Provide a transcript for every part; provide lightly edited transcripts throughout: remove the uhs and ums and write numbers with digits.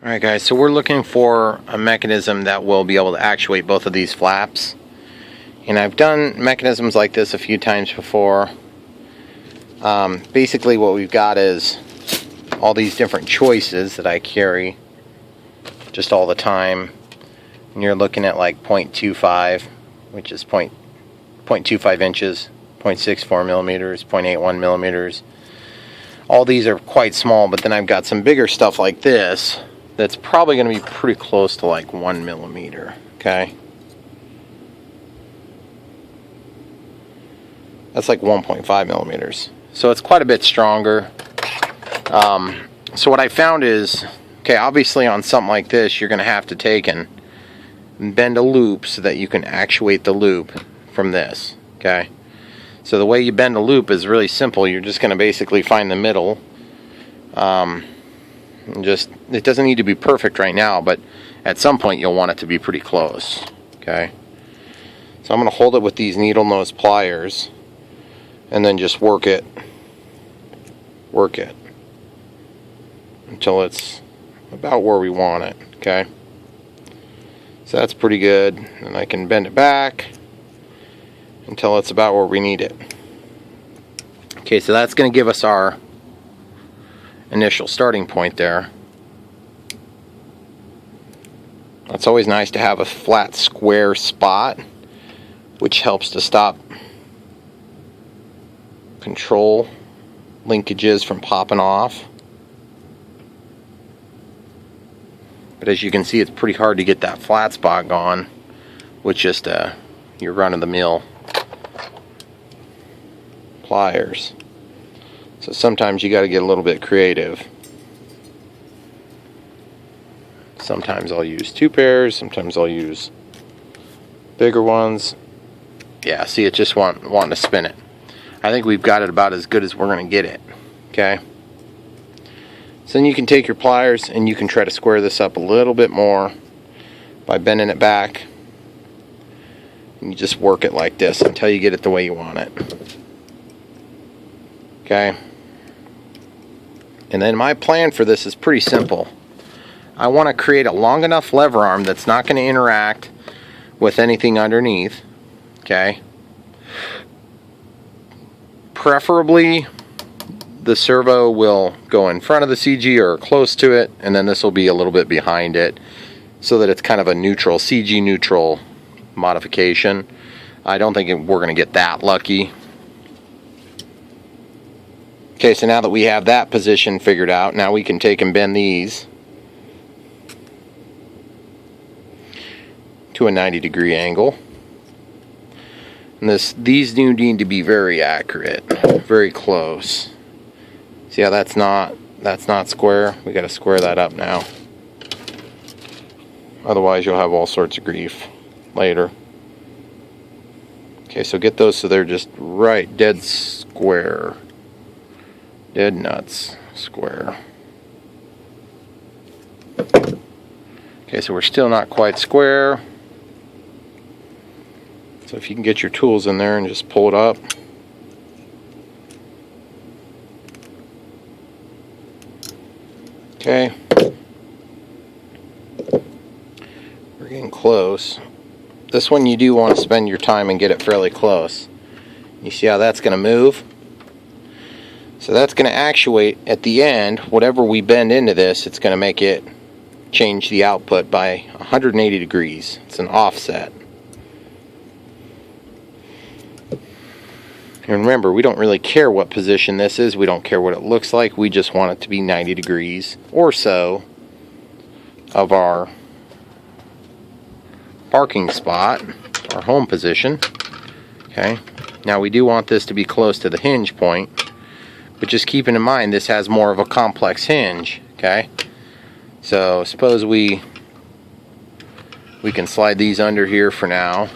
Alright guys, so we're looking for a mechanism that will be able to actuate both of these flaps. And I've done mechanisms like this a few times before. Basically what we've got is all these different choices that I carry just all the time. And you're looking at like 0.25, which is 0.25 inches, 0.64 millimeters, 0.81 millimeters. All these are quite small, but then I've got some bigger stuff like this that's probably going to be pretty close to like 1 millimeter, okay? That's like 1.5 millimeters. So it's quite a bit stronger. So what I found is, okay, obviously on something like this, you're going to have to take and bend a loop so that you can actuate the loop from this, okay? So the way you bend a loop is really simple. You're just going to basically find the middle. It doesn't need to be perfect right now, but at some point you'll want it to be pretty close, okay? So I'm going to hold it with these needle nose pliers and then just work it until it's about where we want it, okay? So that's pretty good, and I can bend it back until it's about where we need it. Okay, so that's going to give us our initial starting point there. It's always nice to have a flat square spot, which helps to stop control linkages from popping off. But as you can see, it's pretty hard to get that flat spot gone with just your run-of-the-mill pliers. So sometimes you got to get a little bit creative. Sometimes I'll use 2 pairs, sometimes I'll use bigger ones. Yeah, see, it's just wanting to spin it. I think we've got it about as good as we're going to get it. Okay? So then you can take your pliers and you can try to square this up a little bit more by bending it back. And you just work it like this until you get it the way you want it. Okay? And then my plan for this is pretty simple. I want to create a long enough lever arm that's not going to interact with anything underneath. Okay? Preferably the servo will go in front of the CG or close to it, and then this will be a little bit behind it so that it's kind of a neutral, CG neutral modification. I don't think we're going to get that lucky. Okay, so now that we have that position figured out, now we can take and bend these to a 90-degree angle. And these do need to be very accurate, very close. See how that's not square? We got to square that up now. Otherwise you'll have all sorts of grief later. Okay, so get those so they're just right, dead square. Dead nuts square. Okay, so we're still not quite square. So if you can get your tools in there and just pull it up. Okay. We're getting close. This one you do want to spend your time and get it fairly close. You see how that's going to move? So that's going to actuate at the end, whatever we bend into this, it's going to make it change the output by 180 degrees. It's an offset. And remember, we don't really care what position this is. We don't care what it looks like. We just want it to be 90 degrees or so of our parking spot, our home position. Okay. Now we do want this to be close to the hinge point. But just keeping in mind, this has more of a complex hinge, okay? So suppose we can slide these under here for now.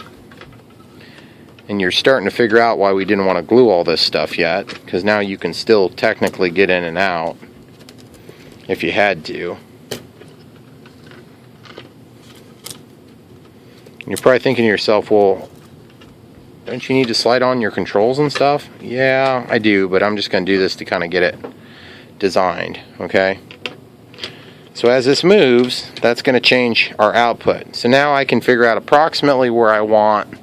And you're starting to figure out why we didn't want to glue all this stuff yet, because now you can still technically get in and out if you had to. And you're probably thinking to yourself, well, don't you need to slide on your controls and stuff? Yeah, I do, but I'm just going to do this to kind of get it designed, okay? So as this moves, that's going to change our output. So now I can figure out approximately where I want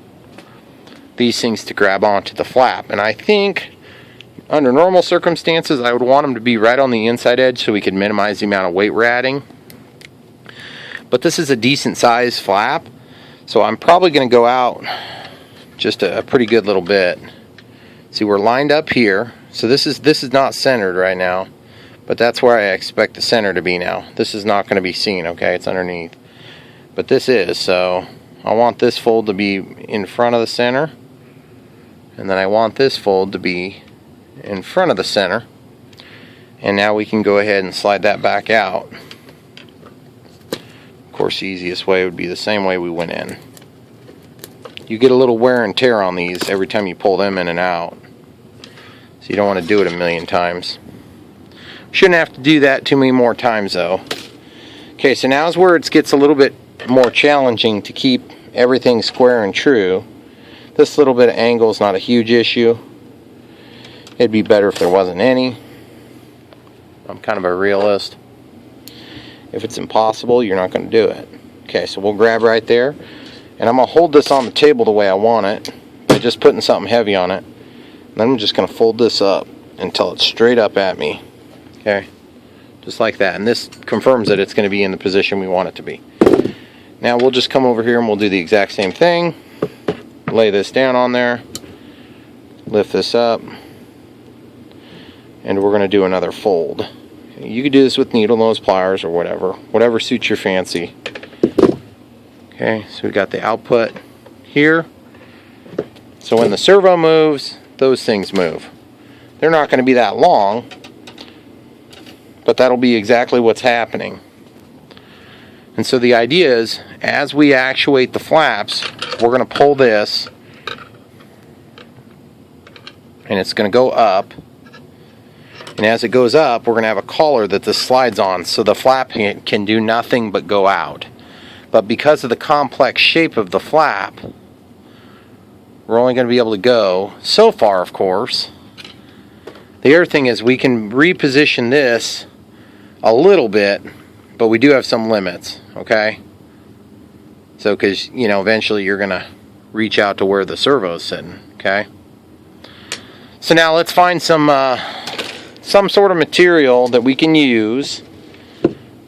these things to grab onto the flap. And I think under normal circumstances, I would want them to be right on the inside edge so we could minimize the amount of weight we're adding. But this is a decent size flap, so I'm probably going to go out just a pretty good little bit. See, we're lined up here, so this is not centered right now, but that's where I expect the center to be now. This is not going to be seen, okay? It's underneath, but this is. So I want this fold to be in front of the center, and then I want this fold to be in front of the center, and now we can go ahead and slide that back out. Of course, the easiest way would be the same way we went in. You get a little wear and tear on these every time you pull them in and out, so you don't want to do it a million times. Shouldn't have to do that too many more times though. Okay, so now is where it gets a little bit more challenging to keep everything square and true. This little bit of angle is not a huge issue. It'd be better if there wasn't any. I'm kind of a realist. If it's impossible, you're not going to do it. Okay, so we'll grab right there, and I'm going to hold this on the table the way I want it by just putting something heavy on it. And then I'm just going to fold this up until it's straight up at me. Okay, just like that. And this confirms that it's going to be in the position we want it to be. Now we'll just come over here and we'll do the exact same thing. Lay this down on there, lift this up, and we're going to do another fold. You could do this with needle nose pliers or whatever suits your fancy. Okay, so we got the output here. So when the servo moves, those things move. They're not going to be that long, but that'll be exactly what's happening. And so the idea is, as we actuate the flaps, we're going to pull this, and it's going to go up. And as it goes up, we're going to have a collar that this slides on, so the flap can do nothing but go out. But because of the complex shape of the flap, we're only going to be able to go so far, of course. The other thing is we can reposition this a little bit, but we do have some limits, okay? So, because, you know, eventually you're going to reach out to where the servo's sitting, okay? So now let's find some sort of material that we can use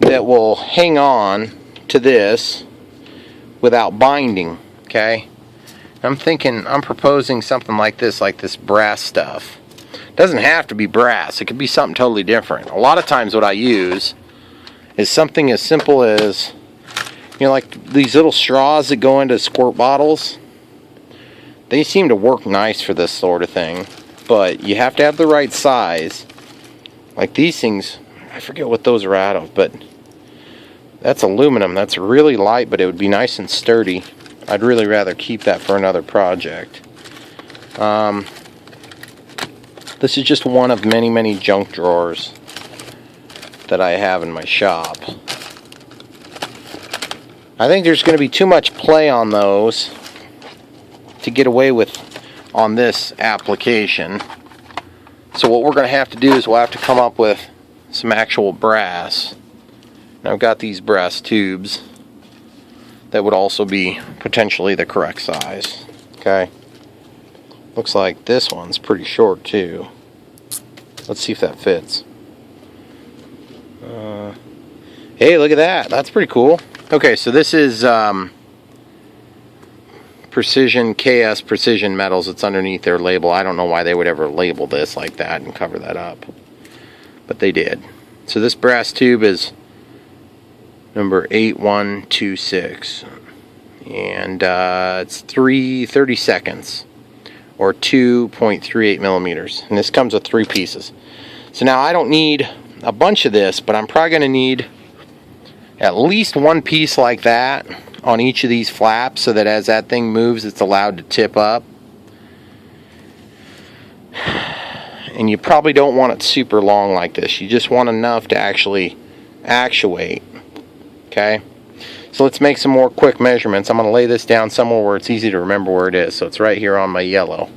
that will hang on to this without binding, okay? I'm proposing something like this brass stuff. It doesn't have to be brass, it could be something totally different. A lot of times what I use is something as simple as, you know, like these little straws that go into squirt bottles. They seem to work nice for this sort of thing, but you have to have the right size. Like these things, I forget what those are out of, but that's aluminum. That's really light, but it would be nice and sturdy. I'd really rather keep that for another project. This is just one of many, many junk drawers that I have in my shop. I think there's going to be too much play on those to get away with on this application. So what we're going to have to do is we'll have to come up with some actual brass. And I've got these brass tubes that would also be potentially the correct size. Okay. Looks like this one's pretty short too. Let's see if that fits. Hey, look at that. That's pretty cool. Okay, so this is Precision KS Precision Metals. It's underneath their label. I don't know why they would ever label this like that and cover that up, but they did. So this brass tube is number 8126, and it's 3/30 seconds, or 2.38 millimeters, and this comes with 3 pieces. So now I don't need a bunch of this, but I'm probably going to need at least 1 piece like that on each of these flaps, so that as that thing moves, it's allowed to tip up. And you probably don't want it super long like this. You just want enough to actually actuate. Okay? So let's make some more quick measurements. I'm going to lay this down somewhere where it's easy to remember where it is. So it's right here on my yellow.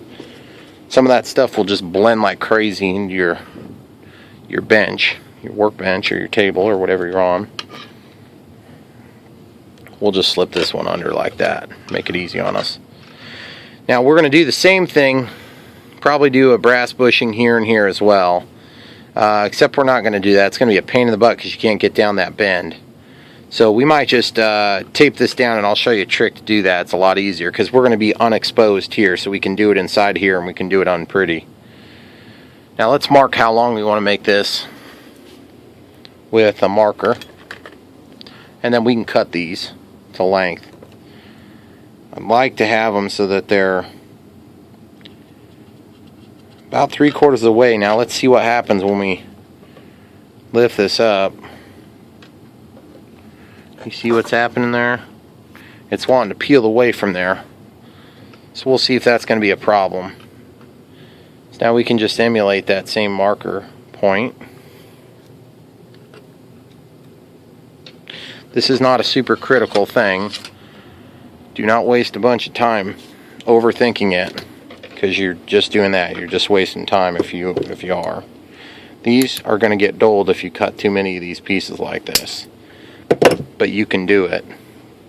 Some of that stuff will just blend like crazy into your bench. workbench or your table or whatever you're on. We'll just slip this one under like that, make it easy on us. Now we're going to do the same thing, probably do a brass bushing here and here as well, except we're not going to do that. It's going to be a pain in the butt because you can't get down that bend. So we might just tape this down, and I'll show you a trick to do that. It's a lot easier because we're going to be unexposed here, so we can do it inside here and we can do it unpretty. Now let's mark how long we want to make this with a marker, and then we can cut these to length. I'd like to have them so that they're about 3/4 of the way. Now let's see what happens when we lift this up. You see what's happening there? It's wanting to peel away from there. So we'll see if that's going to be a problem. So now we can just emulate that same marker point. This is not a super critical thing. Do not waste a bunch of time overthinking it, because you're just doing that. You're just wasting time if you are. These are going to get dulled if you cut too many of these pieces like this. But you can do it.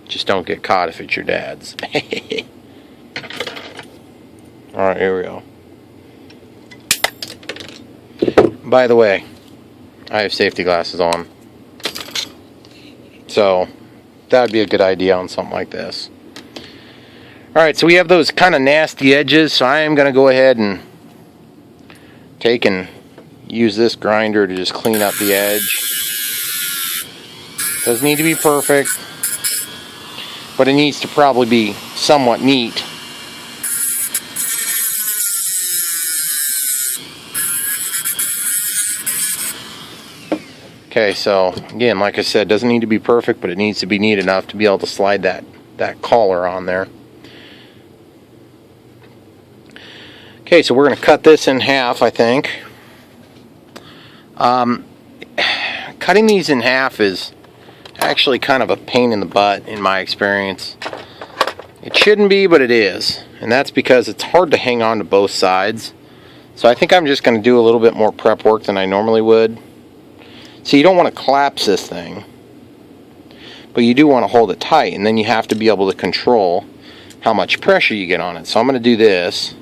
Just don't get caught if it's your dad's. Alright, here we go. By the way, I have safety glasses on. So that would be a good idea on something like this. Alright, so we have those kind of nasty edges, so I am going to go ahead and take and use this grinder to just clean up the edge. Doesn't need to be perfect, but it needs to probably be somewhat neat. Okay, so again, like I said, doesn't need to be perfect, but it needs to be neat enough to be able to slide that collar on there. Okay, so we're going to cut this in half, I think. Cutting these in half is actually kind of a pain in the butt in my experience. It shouldn't be, but it is. And that's because it's hard to hang on to both sides. So I think I'm just going to do a little bit more prep work than I normally would. So you don't want to collapse this thing, but you do want to hold it tight, and then you have to be able to control how much pressure you get on it. So I'm going to do this.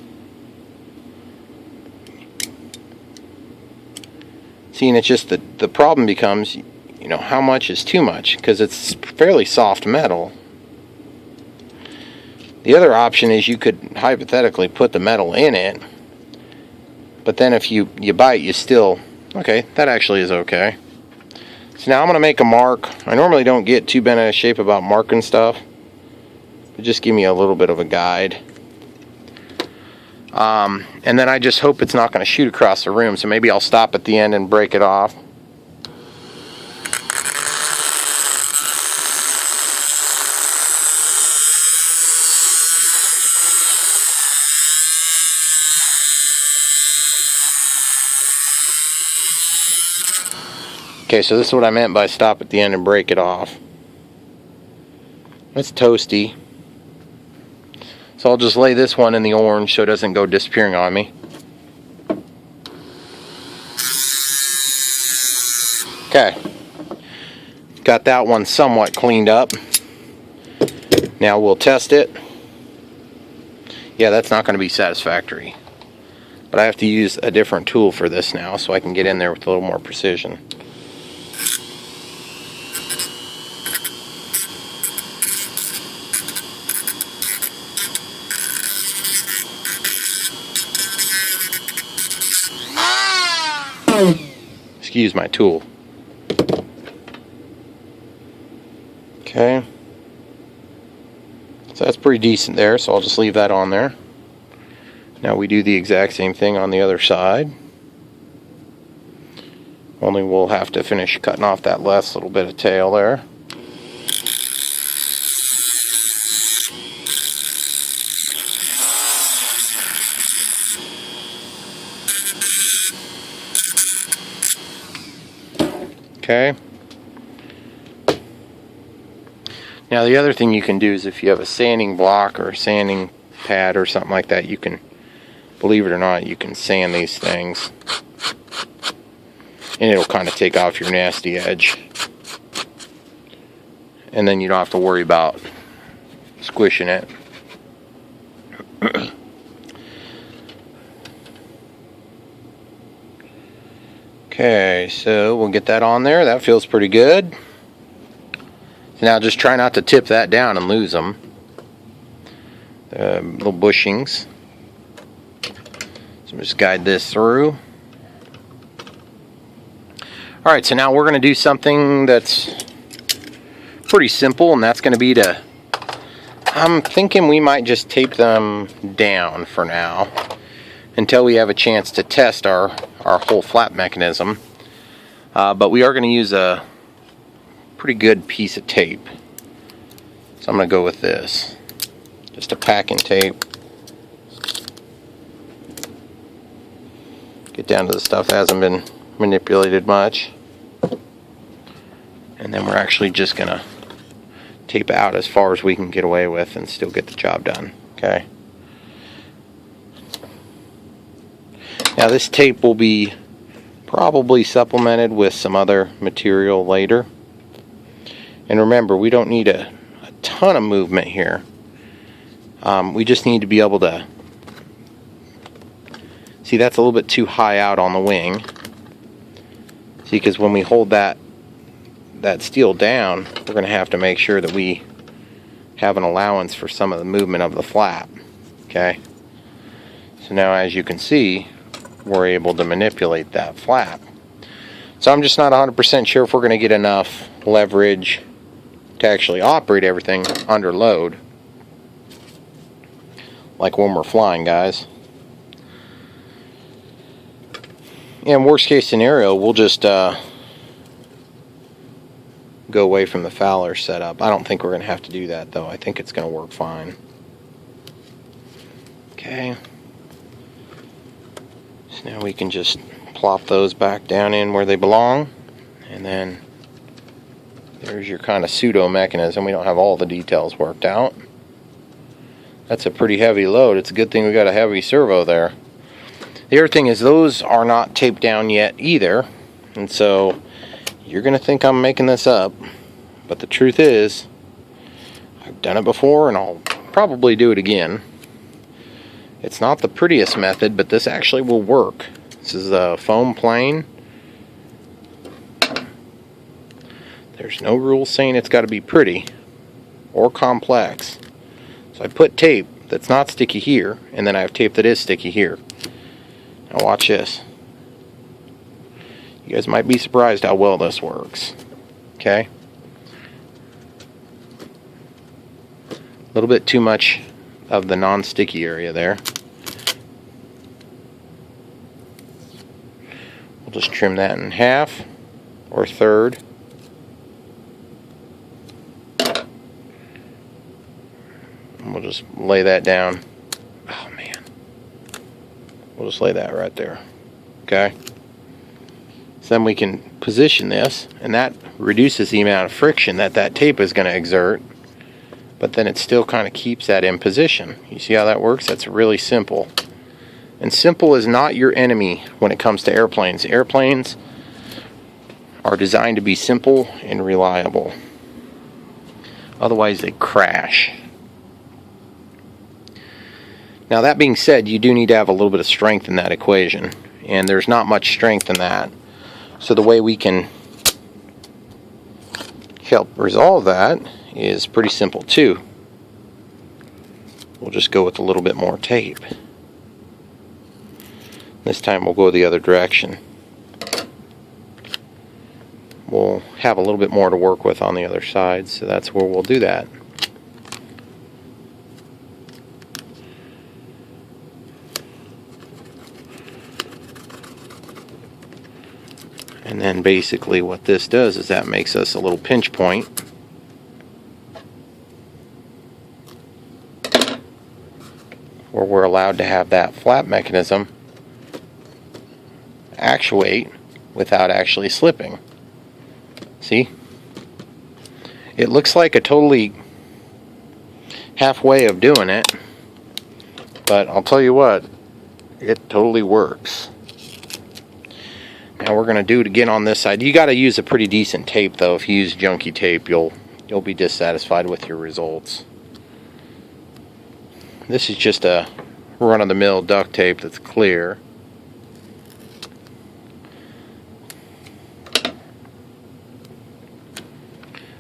See, and it's just the problem becomes, you know, how much is too much, because it's fairly soft metal. The other option is you could hypothetically put the metal in it, but then if you bite, you still, okay, that actually is okay. So now I'm going to make a mark. I normally don't get too bent out of shape about marking stuff, but just give me a little bit of a guide. And then I just hope it's not going to shoot across the room, so maybe I'll stop at the end and break it off. Okay, so this is what I meant by stop at the end and break it off. It's toasty. So I'll just lay this one in the orange so it doesn't go disappearing on me. Okay. Got that one somewhat cleaned up. Now we'll test it. Yeah, that's not going to be satisfactory. But I have to use a different tool for this now so I can get in there with a little more precision. Excuse my tool. Okay. So that's pretty decent there, so I'll just leave that on there. Now we do the exact same thing on the other side. Only we'll have to finish cutting off that last little bit of tail there. Okay. Now the other thing you can do is if you have a sanding block or a sanding pad or something like that, you can, believe it or not, you can sand these things. and it'll kind of take off your nasty edge. And then you don't have to worry about squishing it. Okay, so we'll get that on there. That feels pretty good. Now just try not to tip that down and lose them. Little bushings. So just guide this through. Alright, so now we're going to do something that's pretty simple, and that's going to be to, I'm thinking we might just tape them down for now until we have a chance to test our whole flap mechanism. But we are going to use a pretty good piece of tape. So I'm going to go with this. Just a packing tape. Get down to the stuff that hasn't been manipulated much. And then we're actually just going to tape out as far as we can get away with and still get the job done. Okay. Now this tape will be probably supplemented with some other material later. And remember, we don't need a ton of movement here. We just need to be able to see, that's a little bit too high out on the wing. See, because when we hold that steel down, we're going to have to make sure that we have an allowance for some of the movement of the flap. Okay. So now, as you can see, we're able to manipulate that flap. So I'm just not 100% sure if we're going to get enough leverage to actually operate everything under load, like when we're flying, guys. In worst case scenario, we'll just go away from the Fowler setup. I don't think we're going to have to do that, though. I think it's going to work fine. Okay. So now we can just plop those back down in where they belong, and then there's your kind of pseudo mechanism. We don't have all the details worked out. That's a pretty heavy load. It's a good thing we got a heavy servo there. The other thing is, those are not taped down yet either, and so you're gonna think I'm making this up, but the truth is I've done it before and I'll probably do it again. It's not the prettiest method, but this actually will work. This is a foam plane. There's no rule saying it's got to be pretty or complex. So I put tape that's not sticky here, and then I have tape that is sticky here. Now watch this. You guys might be surprised how well this works. Okay? A little bit too much of the non-sticky area there. We'll just trim that in half or a third. And we'll just lay that down. Oh man. We'll just lay that right there. Okay? So then we can position this, and that reduces the amount of friction that tape is going to exert, but then it still kind of keeps that in position. You see how that works? That's really simple. And simple is not your enemy when it comes to airplanes. Airplanes are designed to be simple and reliable. Otherwise they crash. Now that being said, you do need to have a little bit of strength in that equation, and there's not much strength in that. So the way we can help resolve that is pretty simple too. We'll just go with a little bit more tape. This time we'll go the other direction. We'll have a little bit more to work with on the other side, so that's where we'll do that. And then basically what this does is that makes us a little pinch point. Where we're allowed to have that flap mechanism actuate without actually slipping. See? It looks like a totally halfway of doing it, but I'll tell you what, it totally works. Now we're going to do it again on this side. You got to use a pretty decent tape though. If you use junky tape, you'll be dissatisfied with your results. This is just a run-of-the-mill duct tape that's clear.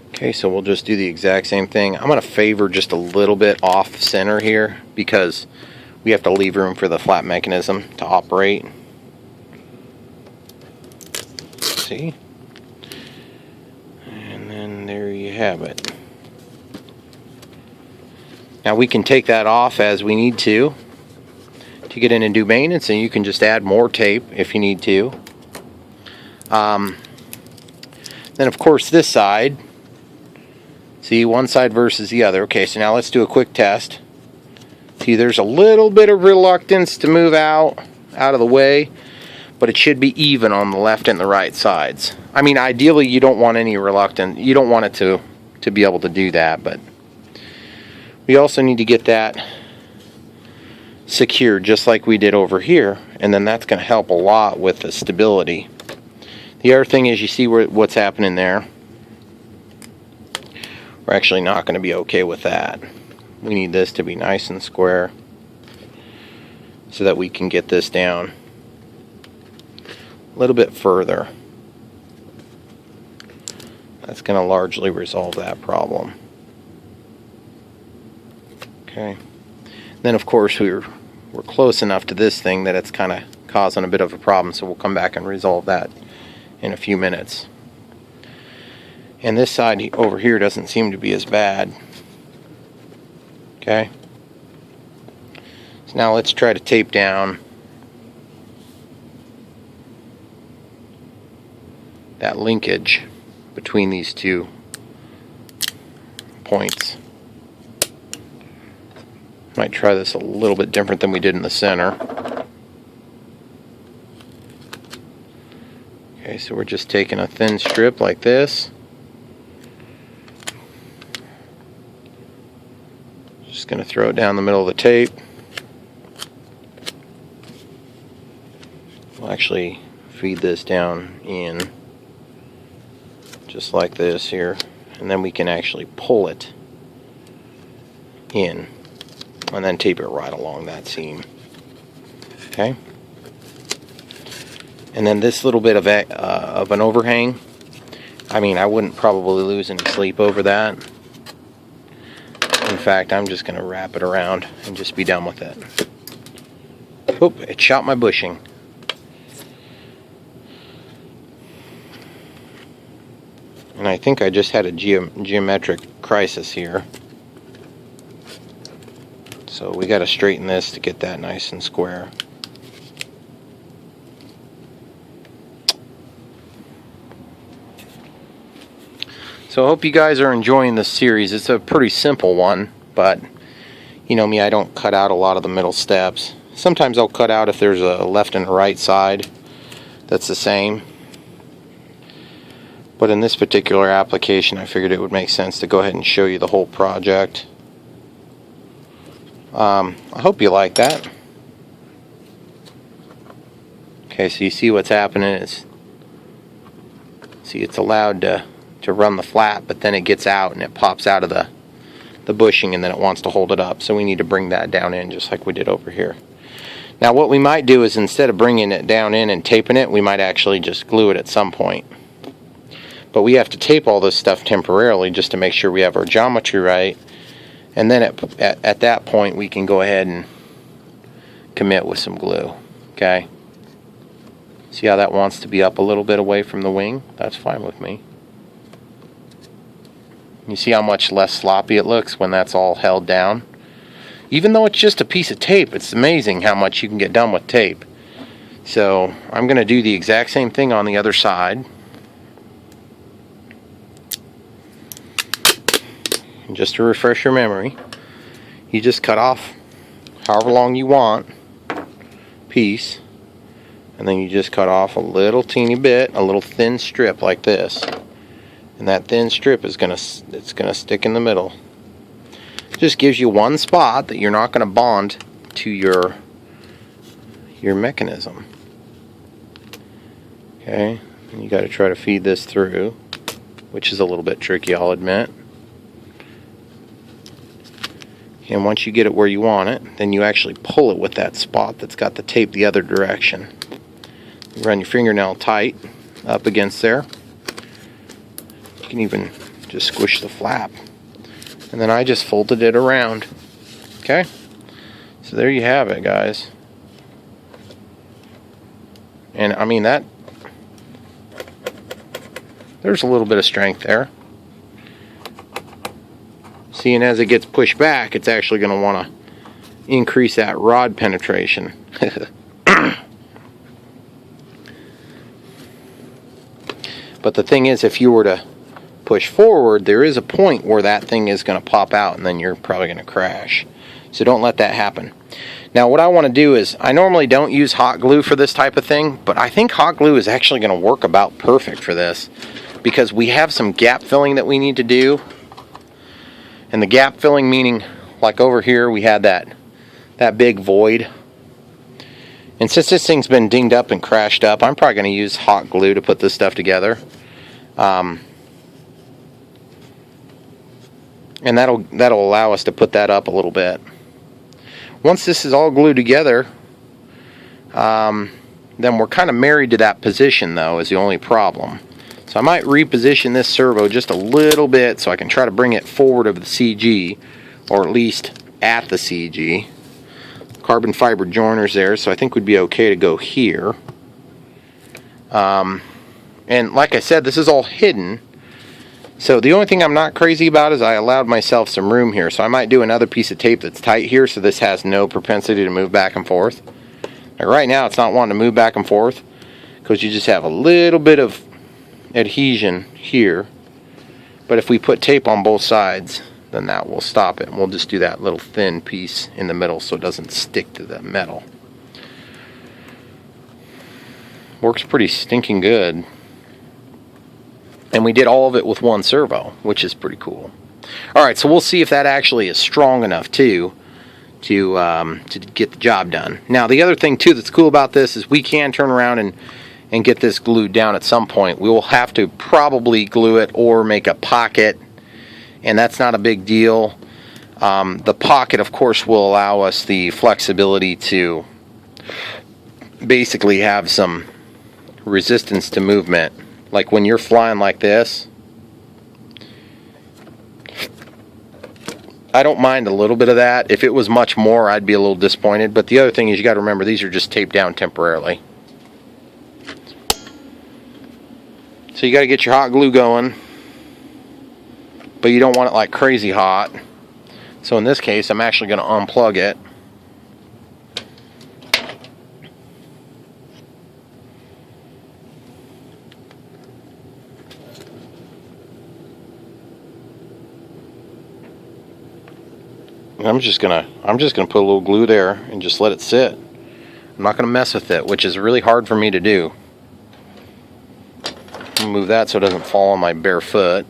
Okay, so we'll just do the exact same thing. I'm going to favor just a little bit off center here because we have to leave room for the flat mechanism to operate. See? And then there you have it. Now we can take that off as we need to get in and do maintenance, and you can just add more tape if you need to. Then of course this side, see, one side versus the other. Okay, so now let's do a quick test. See, there's a little bit of reluctance to move out of the way, but it should be even on the left and the right sides. I mean, ideally you don't want any reluctance. You don't want it to be able to do that, but we also need to get that secured just like we did over here, and then that's going to help a lot with the stability. The other thing is, you see what's happening there. We're actually not going to be okay with that. We need this to be nice and square so that we can get this down a little bit further. That's going to largely resolve that problem. Okay. Then of course we're close enough to this thing that it's kind of causing a bit of a problem, so we'll come back and resolve that in a few minutes. And this side over here doesn't seem to be as bad. Okay. So now let's try to tape down that linkage between these two points. Might try this a little bit different than we did in the center. Okay, so we're just taking a thin strip like this. Just going to throw it down the middle of the tape. We'll actually feed this down in just like this here, and then we can actually pull it in and then tape it right along that seam. Okay, and then this little bit of an overhang, I mean, I wouldn't probably lose any sleep over that. In fact, I'm just going to wrap it around and just be done with it. Oop, it shot my bushing. And I think I just had a geometric crisis here. So we got to straighten this to get that nice and square. So I hope you guys are enjoying this series. It's a pretty simple one, but you know me, I don't cut out a lot of the middle steps. Sometimes I'll cut out if there's a left and a right side that's the same. But in this particular application, I figured it would make sense to go ahead and show you the whole project. I hope you like that. Okay, so you see what's happening is, see, it's allowed to run the flat, but then it gets out and it pops out of the bushing, and then it wants to hold it up. So we need to bring that down in just like we did over here. Now what we might do is, instead of bringing it down in and taping it, we might actually just glue it at some point. But we have to tape all this stuff temporarily just to make sure we have our geometry right. And then at that point we can go ahead and commit with some glue. Okay. See how that wants to be up a little bit away from the wing? That's fine with me. You see how much less sloppy it looks when that's all held down? Even though it's just a piece of tape, it's amazing how much you can get done with tape. So I'm going to do the exact same thing on the other side. And just to refresh your memory, you just cut off however long you want piece, and then you just cut off a little teeny bit, a little thin strip like this, and that thin strip is gonna stick in the middle. It just gives you one spot that you're not going to bond to your mechanism. Okay, and you got to try to feed this through, which is a little bit tricky, I'll admit. And once you get it where you want it, then you actually pull it with that spot that's got the tape the other direction. You run your fingernail tight up against there. You can even just squish the flap. And then I just folded it around. Okay? So there you have it, guys. And I mean, there's a little bit of strength there. Seeing as it gets pushed back, it's actually going to want to increase that rod penetration. But the thing is, if you were to push forward, there is a point where that thing is going to pop out, and then you're probably going to crash. So don't let that happen. Now what I want to do is, I normally don't use hot glue for this type of thing, but I think hot glue is actually going to work about perfect for this, because we have some gap filling that we need to do. And the gap filling meaning, like over here we had that big void. And since this thing's been dinged up and crashed up, I'm probably going to use hot glue to put this stuff together. And that'll allow us to put that up a little bit. Once this is all glued together, then we're kind of married to that position, though, is the only problem. So I might reposition this servo just a little bit so I can try to bring it forward of the CG, or at least at the CG. Carbon fiber joiners there, so I think we'd be okay to go here. And like I said, this is all hidden. So the only thing I'm not crazy about is I allowed myself some room here. So I might do another piece of tape that's tight here so this has no propensity to move back and forth. Like right now it's not wanting to move back and forth because you just have a little bit of adhesion here. But if we put tape on both sides, then that will stop it. And we'll just do that little thin piece in the middle so it doesn't stick to the metal. Works pretty stinking good. And we did all of it with one servo, which is pretty cool. Alright, so we'll see if that actually is strong enough too to get the job done. Now the other thing too that's cool about this is we can turn around and get this glued down at some point. We will have to probably glue it or make a pocket, and that's not a big deal. The pocket, of course, will allow us the flexibility to basically have some resistance to movement. Like when you're flying like this, I don't mind a little bit of that. If it was much more, I'd be a little disappointed. But the other thing is you got to remember these are just taped down temporarily. So you got to get your hot glue going, but you don't want it like crazy hot. So in this case, I'm actually going to unplug it. And I'm just gonna put a little glue there and just let it sit. I'm not gonna mess with it, which is really hard for me to do. I'll move that so it doesn't fall on my bare foot.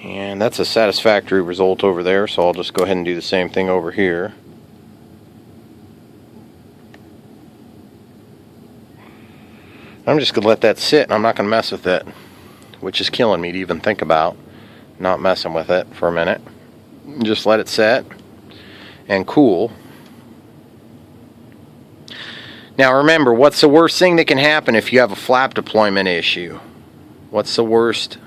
And that's a satisfactory result over there, so I'll just go ahead and do the same thing over here. I'm just gonna let that sit, and I'm not gonna mess with it, which is killing me to even think about not messing with it for a minute. Just let it set and cool. Now remember, what's the worst thing that can happen if you have a flap deployment issue? What's the worst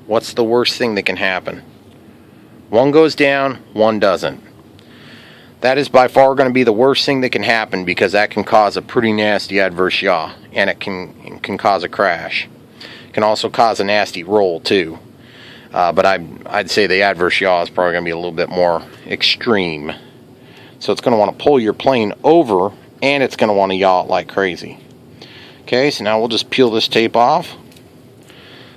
thing that can happen? One goes down, one doesn't. That is by far going to be the worst thing that can happen, because that can cause a pretty nasty adverse yaw, and it can cause a crash. It can also cause a nasty roll too. But I'd say the adverse yaw is probably going to be a little bit more extreme. So it's going to want to pull your plane over, and it's going to want to yaw it like crazy. Okay, so now we'll just peel this tape off.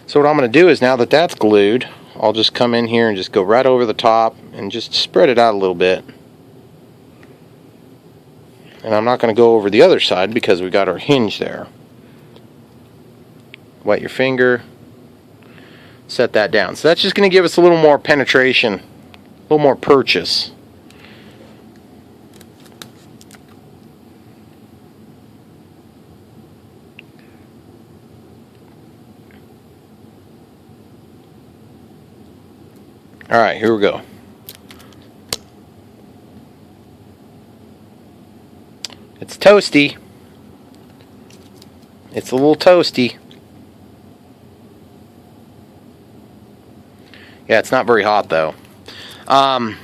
So what I'm going to do is, now that that's glued, I'll just come in here and just go right over the top and just spread it out a little bit. And I'm not going to go over the other side because we got our hinge there. Wet your finger. Set that down. So that's just going to give us a little more penetration, a little more purchase. Alright, here we go. It's toasty. It's a little toasty. Yeah, it's not very hot though. I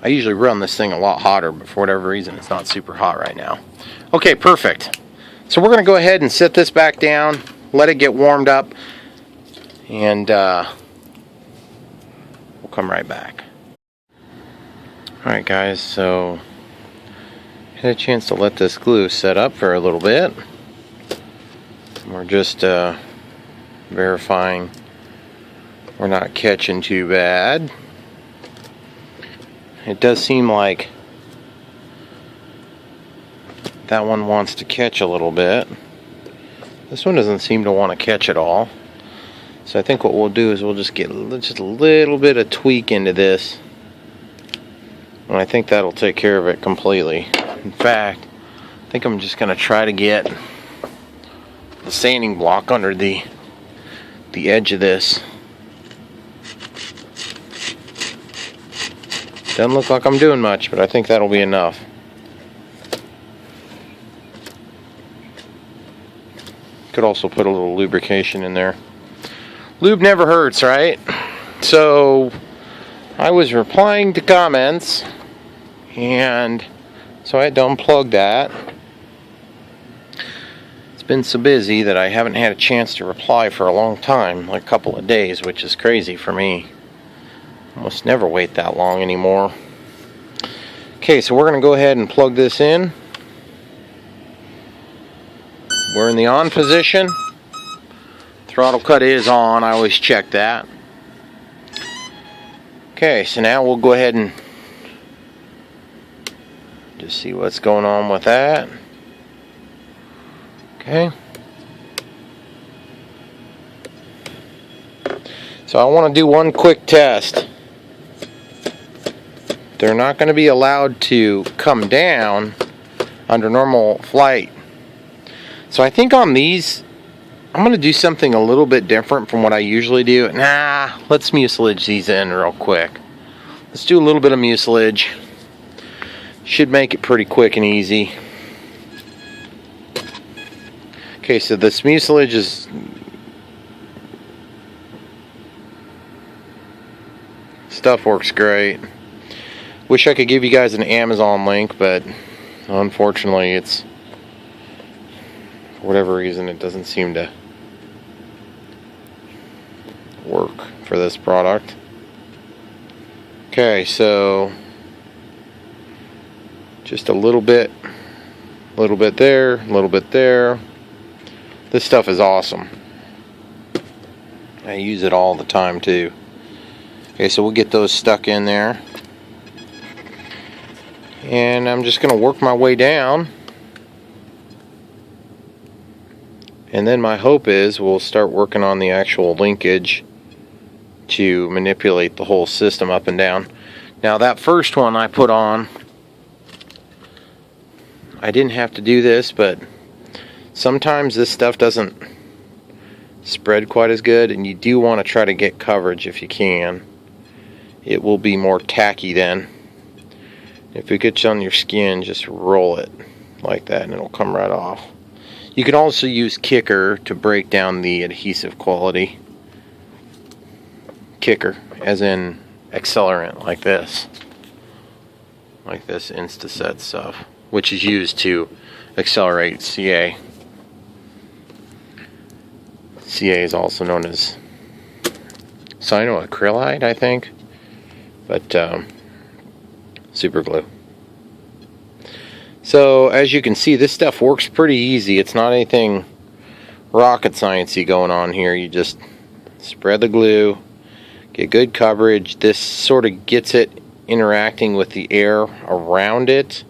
usually run this thing a lot hotter, but for whatever reason it's not super hot right now. Okay, perfect. So we're going to go ahead and set this back down, let it get warmed up, and we'll come right back. Alright guys, so I had a chance to let this glue set up for a little bit. We're just verifying we're not catching too bad. It does seem like that one wants to catch a little bit. This one doesn't seem to want to catch at all. So I think what we'll do is we'll just get just a little bit of tweak into this. And I think that'll take care of it completely. In fact, I think I'm just going to try to get the sanding block under the edge of this. Doesn't look like I'm doing much, but I think that'll be enough. Could also put a little lubrication in there. Lube never hurts, right? So I was replying to comments, and so I had to unplug that. It's been so busy that I haven't had a chance to reply for a long time, like a couple of days, which is crazy for me. Almost never wait that long anymore. Okay, so we're going to go ahead and plug this in. We're in the on position. Throttle cut is on. I always check that. Okay, so now we'll go ahead and just see what's going on with that. Okay. So I want to do one quick test. They're not going to be allowed to come down under normal flight. So I think on these, I'm going to do something a little bit different from what I usually do. Let's mucilage these in real quick. Let's do a little bit of mucilage. Should make it pretty quick and easy. Okay, so this mucilage is stuff works great. Wish I could give you guys an Amazon link, but unfortunately it's, for whatever reason, it doesn't seem to work for this product. Okay, so just a little bit there, a little bit there. This stuff is awesome. I use it all the time too. Okay, so we'll get those stuck in there. And I'm just going to work my way down. And then my hope is we'll start working on the actual linkage to manipulate the whole system up and down. Now that first one I put on, I didn't have to do this, but sometimes this stuff doesn't spread quite as good, and you do want to try to get coverage if you can. It will be more tacky then. If it gets on your skin, just roll it like that and it'll come right off. You can also use Kicker to break down the adhesive quality. Kicker, as in accelerant, like this. Like this Instaset stuff, which is used to accelerate CA. CA is also known as cyanoacrylide, I think. But super glue. So as you can see, this stuff works pretty easy. It's not anything rocket sciencey going on here. You just spread the glue, get good coverage. This sort of gets it interacting with the air around it.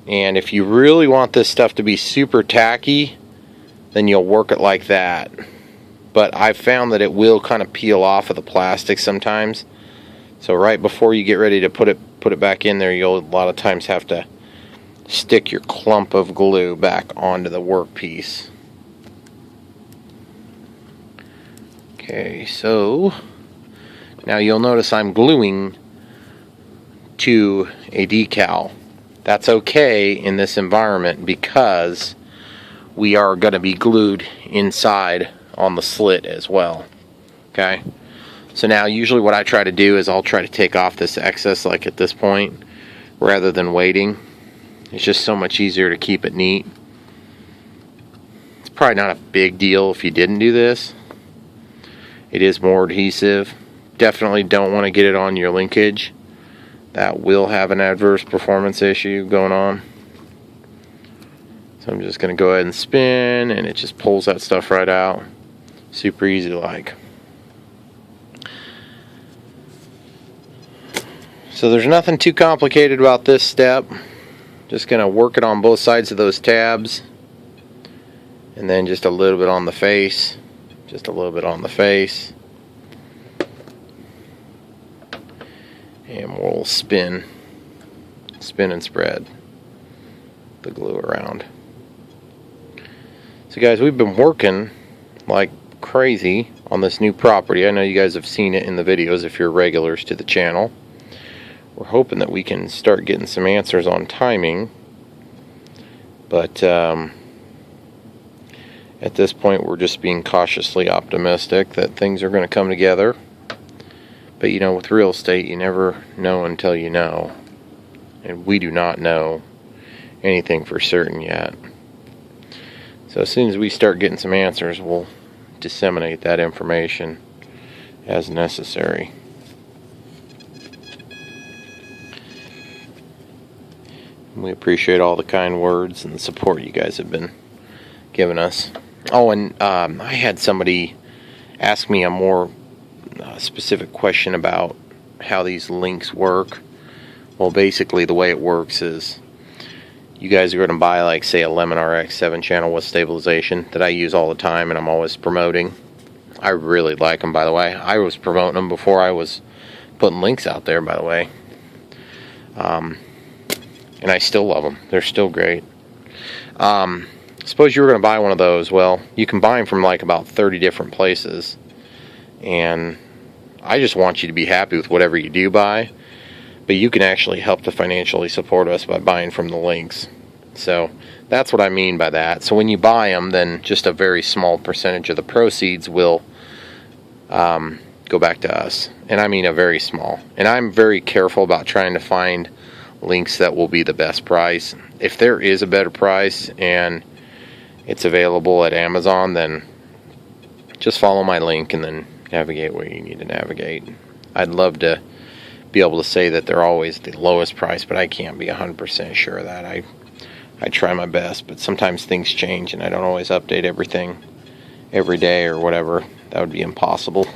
And if you really want this stuff to be super tacky, then you'll work it like that. But I've found that it will kind of peel off of the plastic sometimes. So right before you get ready to put it back in there, you'll a lot of times have to stick your clump of glue back onto the workpiece. Okay, so now you'll notice I'm gluing to a decal. That's okay in this environment because we are going to be glued inside on the slit as well. Okay, so now usually what I try to do is I'll try to take off this excess like at this point rather than waiting. It's just so much easier to keep it neat. It's probably not a big deal if you didn't do this. It is more adhesive. Definitely don't want to get it on your linkage. That will have an adverse performance issue going on. So I'm just going to go ahead and spin, and it just pulls that stuff right out. Super easy like. So there's nothing too complicated about this step. Just going to work it on both sides of those tabs. And then just a little bit on the face. Just a little bit on the face. And we'll spin and spread the glue around. So guys, we've been working like crazy on this new property. I know you guys have seen it in the videos if you're regulars to the channel. We're hoping that we can start getting some answers on timing, but at this point we're just being cautiously optimistic that things are going to come together. But you know, with real estate, you never know until you know, and we do not know anything for certain yet. So as soon as we start getting some answers, we'll disseminate that information as necessary. We appreciate all the kind words and the support you guys have been giving us. Oh, and I had somebody ask me a more specific question about how these links work. Well, basically the way it works is you guys are going to buy, like, say, a Lemon RX 7-channel with stabilization that I use all the time and I'm always promoting. I really like them, by the way. I was promoting them before I was putting links out there, by the way. And I still love them. They're still great. Suppose you were going to buy one of those. Well, you can buy them from like about 30 different places. And I just want you to be happy with whatever you do buy. But you can actually help to financially support us by buying from the links. So that's what I mean by that. So when you buy them, then just a very small percentage of the proceeds will go back to us. And I mean a very small. And I'm very careful about trying to find links that will be the best price. If there is a better price and it's available at Amazon, then just follow my link and then navigate where you need to navigate. I'd love to be able to say that they're always the lowest price, but I can't be 100% sure of that. I try my best, but sometimes things change and I don't always update everything every day or whatever. That would be impossible.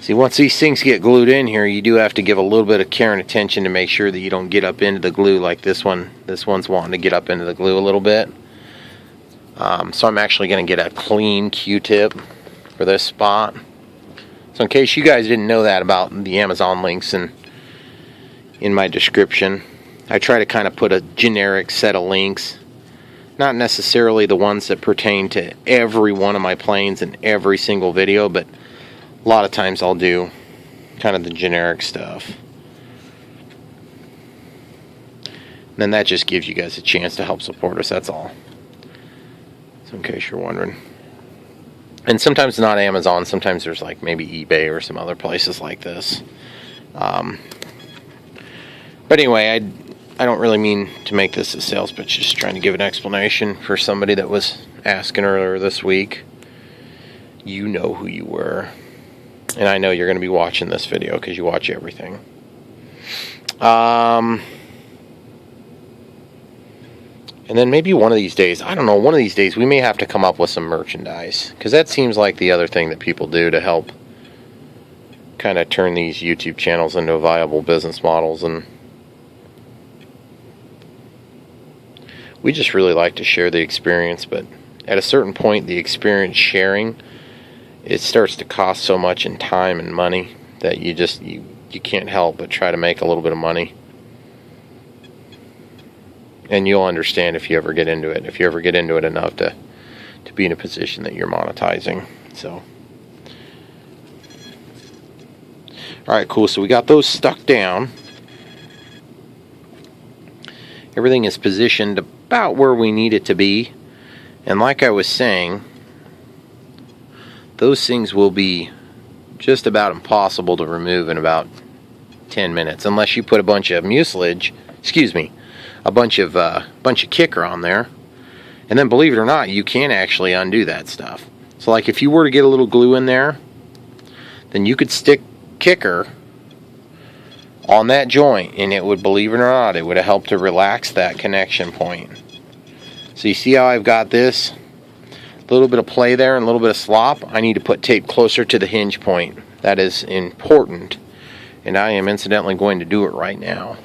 See, once these things get glued in here, you do have to give a little bit of care and attention to make sure that you don't get up into the glue like this one. This one's wanting to get up into the glue a little bit. So I'm actually going to get a clean Q-tip for this spot. So in case you guys didn't know that about the Amazon links and in my description, I try to kind of put a generic set of links. Not necessarily the ones that pertain to every one of my planes in every single video, but a lot of times I'll do kind of the generic stuff. And then that just gives you guys a chance to help support us, that's all. So in case you're wondering. And sometimes not Amazon, sometimes there's like maybe eBay or some other places like this. But anyway, I don't really mean to make this a sales pitch, just trying to give an explanation for somebody that was asking earlier this week. You know who you were. And I know you're going to be watching this video because you watch everything. And then maybe one of these days, I don't know, one of these days we may have to come up with some merchandise. Because that seems like the other thing that people do to help kind of turn these YouTube channels into viable business models. And we just really like to share the experience. But at a certain point, the experience sharing, it starts to cost so much in time and money that you can't help but try to make a little bit of money. And you'll understand if you ever get into it. If you ever get into it enough to be in a position that you're monetizing. So, alright, cool. So we got those stuck down. Everything is positioned about where we need it to be. And like I was saying, those things will be just about impossible to remove in about 10 minutes. Unless you put a bunch of mucilage, a bunch of kicker on there. And then believe it or not, you can actually undo that stuff. So like if you were to get a little glue in there, then you could stick kicker on that joint, and it would, believe it or not, it would have helped to relax that connection point. So you see how I've got this? A little bit of play there and a little bit of slop. I need to put tape closer to the hinge point. That is important. And I am incidentally going to do it right now.